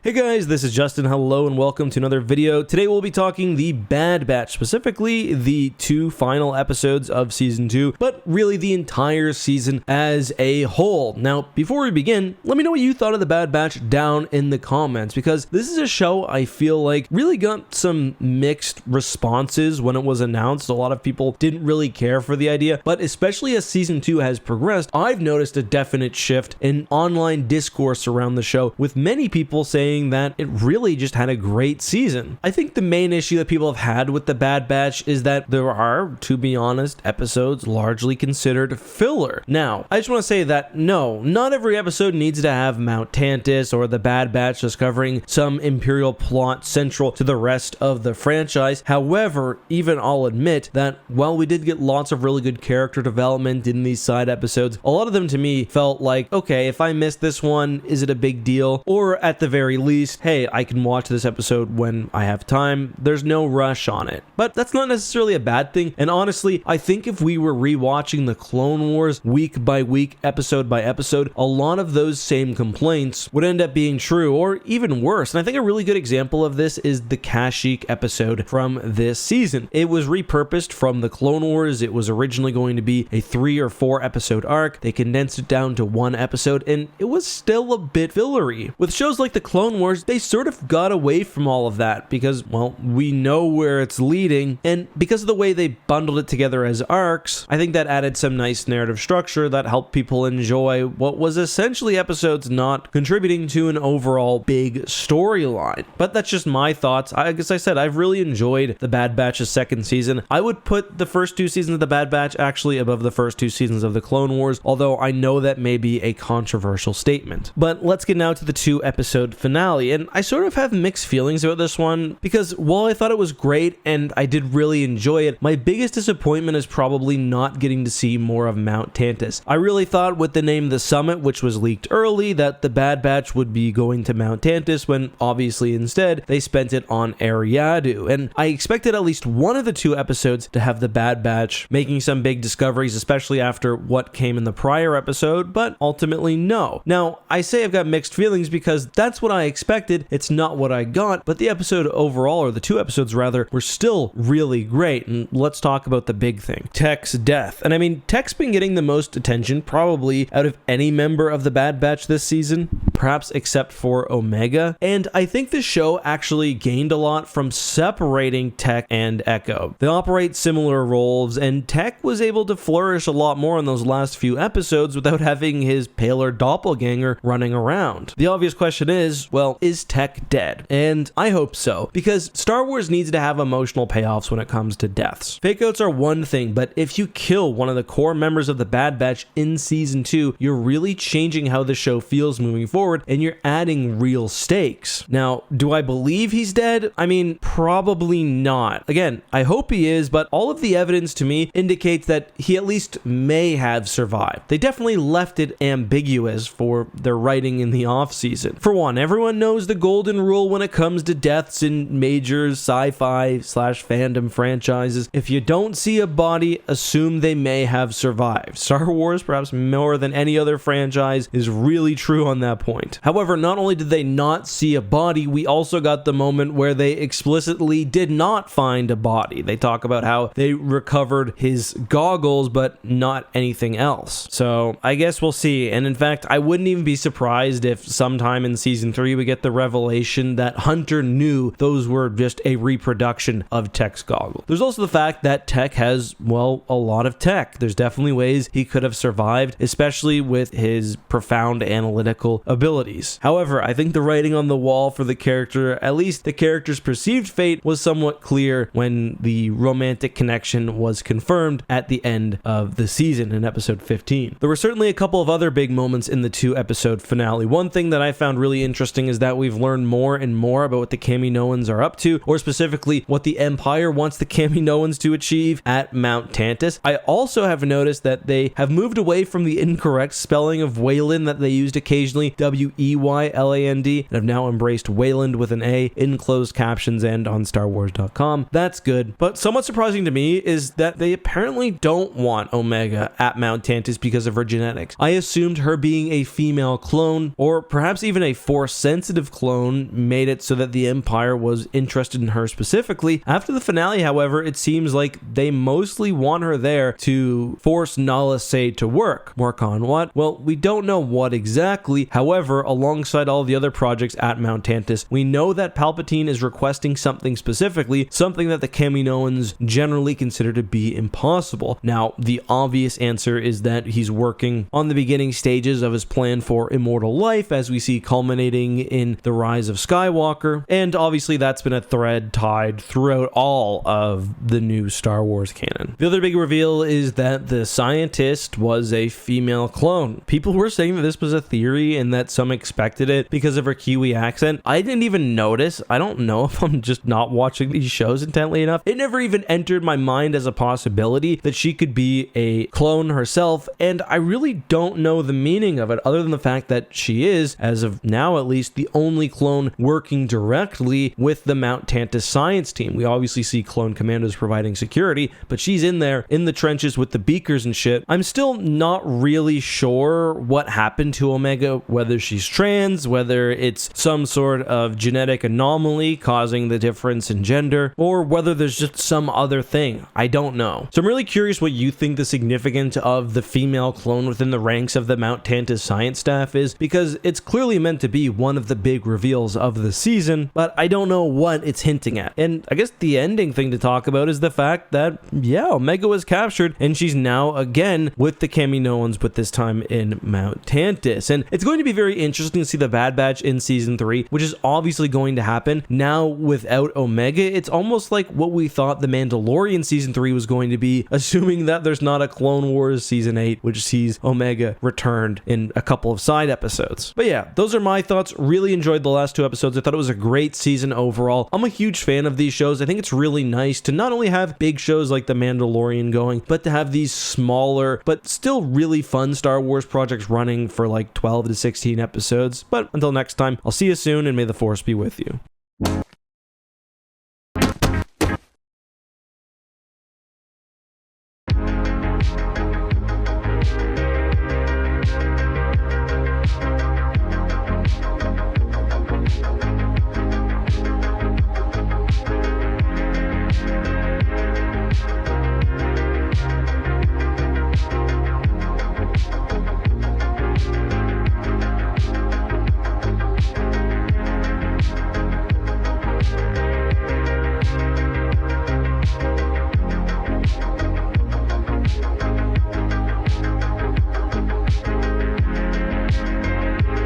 Hey guys, this is Justin. Hello and welcome to another video. Today we'll be talking the Bad Batch, specifically the 2 final episodes of Season 2, but really the entire season as a whole. Now, before we begin, let me know what you thought of the Bad Batch down in the comments, because this is a show I feel like really got some mixed responses when it was announced. A lot of people didn't really care for the idea, but especially as Season 2 has progressed, I've noticed a definite shift in online discourse around the show, with many people saying that it really just had a great season. I think the main issue that people have had with the Bad Batch is that there are, to be honest, episodes largely considered filler. Now, I just want to say that no, not every episode needs to have Mount Tantus or the Bad Batch discovering some Imperial plot central to the rest of the franchise. However, even I'll admit that while we did get lots of really good character development in these side episodes, a lot of them to me felt like, okay, if I missed this one, is it a big deal? Or at the very least, hey, I can watch this episode when I have time. There's no rush on it. But that's not necessarily a bad thing. And honestly, I think if we were rewatching the Clone Wars week by week, episode by episode, a lot of those same complaints would end up being true, or even worse. And I think a really good example of this is the Kashyyyk episode from this season. It was repurposed from the Clone Wars. It was originally going to be a 3 or 4 episode arc. They condensed it down to 1 episode, and it was still a bit fillery. With shows like the Clone Wars, they sort of got away from all of that because, well, we know where it's leading, and because of the way they bundled it together as arcs, I think that added some nice narrative structure that helped people enjoy what was essentially episodes not contributing to an overall big storyline. But that's just my thoughts. I guess I said I've really enjoyed the Bad Batch's second season. I would put the first 2 seasons of the Bad Batch actually above the first 2 seasons of the Clone Wars, although I know that may be a controversial statement. But let's get now to the 2 episode finale. And I sort of have mixed feelings about this one, because while I thought it was great and I did really enjoy it, my biggest disappointment is probably not getting to see more of Mount Tantus. I really thought with the name The Summit, which was leaked early, that the Bad Batch would be going to Mount Tantus, when obviously instead they spent it on Eriadu. And I expected at least one of the 2 episodes to have the Bad Batch making some big discoveries, especially after what came in the prior episode, but ultimately no. Now, I say I've got mixed feelings because that's what I expected. It's not what I got, but the episode overall, or the 2 episodes rather, were still really great. And let's talk about the big thing, Tech's death. And I mean, Tech's been getting the most attention probably out of any member of the Bad Batch this season, perhaps except for Omega. And I think the show actually gained a lot from separating Tech and Echo. They operate similar roles, and Tech was able to flourish a lot more in those last few episodes without having his paler doppelganger running around. The obvious question is, well, is Tech dead? And I hope so, because Star Wars needs to have emotional payoffs when it comes to deaths. Fake outs are one thing, but if you kill one of the core members of the Bad Batch in Season 2, you're really changing how the show feels moving forward, and you're adding real stakes. Now, do I believe he's dead? I mean, probably not. Again, I hope he is, but all of the evidence to me indicates that he at least may have survived. They definitely left it ambiguous for their writing in the off-season. For one, everyone knows the golden rule when it comes to deaths in major sci-fi/fandom franchises. If you don't see a body, assume they may have survived. Star Wars, perhaps more than any other franchise, is really true on that point. However, not only did they not see a body, we also got the moment where they explicitly did not find a body. They talk about how they recovered his goggles, but not anything else. So I guess we'll see. And in fact, I wouldn't even be surprised if sometime in Season 3 we get the revelation that Hunter knew those were just a reproduction of Tech's goggles. There's also the fact that Tech has, well, a lot of tech. There's definitely ways he could have survived, especially with his profound analytical abilities. However, I think the writing on the wall for the character, at least the character's perceived fate, was somewhat clear when the romantic connection was confirmed at the end of the season in episode 15. There were certainly a couple of other big moments in the 2 episode finale. One thing that I found really interesting is that we've learned more and more about what the Kaminoans are up to, or specifically what the Empire wants the Kaminoans to achieve at Mount Tantus. I also have noticed that they have moved away from the incorrect spelling of Wayland that they used occasionally, Weyland and have now embraced Weyland with an A in closed captions and on StarWars.com. That's good. But somewhat surprising to me is that they apparently don't want Omega at Mount Tantus because of her genetics. I assumed her being a female clone, or perhaps even a Force-sensitive clone, made it so that the Empire was interested in her specifically. After the finale, however, it seems like they mostly want her there to force Nala Se to work. Work on what? Well, we don't know what exactly. However, alongside all the other projects at Mount Tantus, we know that Palpatine is requesting something specifically, something that the Kaminoans generally consider to be impossible. Now, the obvious answer is that he's working on the beginning stages of his plan for immortal life, as we see culminating in the rise of Skywalker, and obviously that's been a thread tied throughout all of the new Star Wars canon. The other big reveal is that the scientist was a female clone. People were saying that this was a theory and that some expected it because of her Kiwi accent. I didn't even notice. I don't know if I'm just not watching these shows intently enough. It never even entered my mind as a possibility that she could be a clone herself, and I really don't know the meaning of it other than the fact that she is, as of now at least, the only clone working directly with the Mount Tantus science team. We obviously see clone commandos providing security, but she's in there in the trenches with the beakers and shit. I'm still not really sure what happened to Omega, whether she's trans, whether it's some sort of genetic anomaly causing the difference in gender, or whether there's just some other thing. I don't know. So I'm really curious what you think the significance of the female clone within the ranks of the Mount Tantus science staff is, because it's clearly meant to be one of the big reveals of the season, but I don't know what it's hinting at. And I guess the ending thing to talk about is the fact that, yeah, Omega was captured and she's now again with the Kaminoans, but this time in Mount Tantus. And it's going to be very interesting to see the Bad Batch in season 3, which is obviously going to happen. Now without Omega, it's almost like what we thought the Mandalorian season 3 was going to be, assuming that there's not a Clone Wars season 8, which sees Omega returned in a couple of side episodes. But yeah, those are my thoughts. Really enjoyed the last 2 episodes. I thought it was a great season overall. I'm a huge fan of these shows. I think it's really nice to not only have big shows like The Mandalorian going, but to have these smaller, but still really fun Star Wars projects running for like 12 to 16 episodes. But until next time, I'll see you soon, and may the Force be with you.